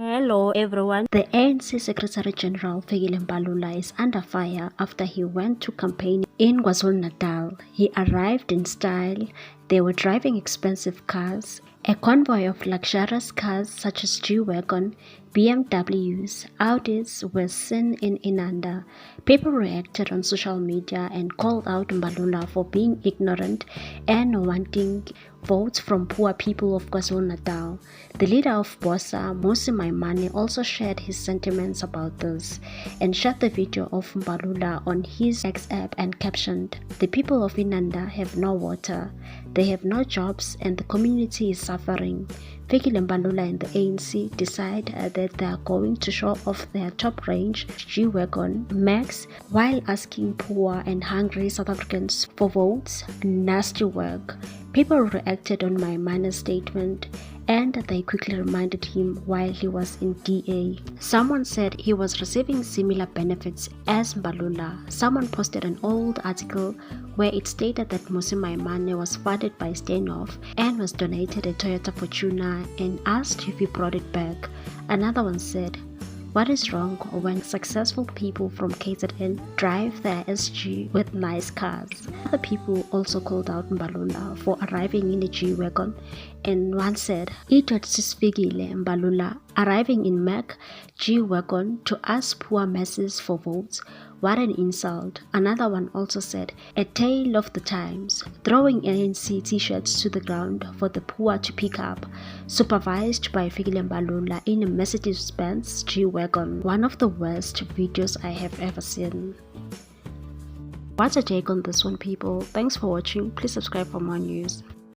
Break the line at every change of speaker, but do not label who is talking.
Hello everyone. The ANC Secretary General Fikile Mbalula is under fire after he went to campaign in KwaZulu-Natal. He arrived in style. They were driving expensive cars. A convoy of luxurious cars such as G-Wagon, BMWs, Audis were seen in Inanda. People reacted on social media and called out Mbalula for being ignorant and wanting votes from poor people of KwaZulu-Natal. The leader of Bosa, Mmusi Maimane, also shared his sentiments about this and shared the video of Mbalula on his X app and captioned, "The people of Inanda have no water, they have no jobs, and the community is suffering." Fikile Mbalula and the ANC decide that they are going to show off their top range G-Wagon Max while asking poor and hungry South Africans for votes. Nasty work. People reacted on Maimane's statement and they quickly reminded him while he was in DA. Someone said he was receiving similar benefits as Mbalula. Someone posted an old article where it stated that Mmusi Maimane was funded by Steinhoff and was donated a Toyota Fortuner and asked if he brought it back. Another one said, "What is wrong when successful people from KZN drive their SG with nice cars?" Other people also called out Mbalula for arriving in a G-Wagon, and one said, "Idiot Fikile Mbalula arriving in Mac G-Wagon to ask poor masses for votes. What an insult." Another one also said, "A tale of the times, throwing ANC t-shirts to the ground for the poor to pick up," supervised by Fikile Mbalula in a Mercedes-Benz G-Wagon. One of the worst videos I have ever seen. What's your take on this one, people? Thanks for watching. Please subscribe for more news.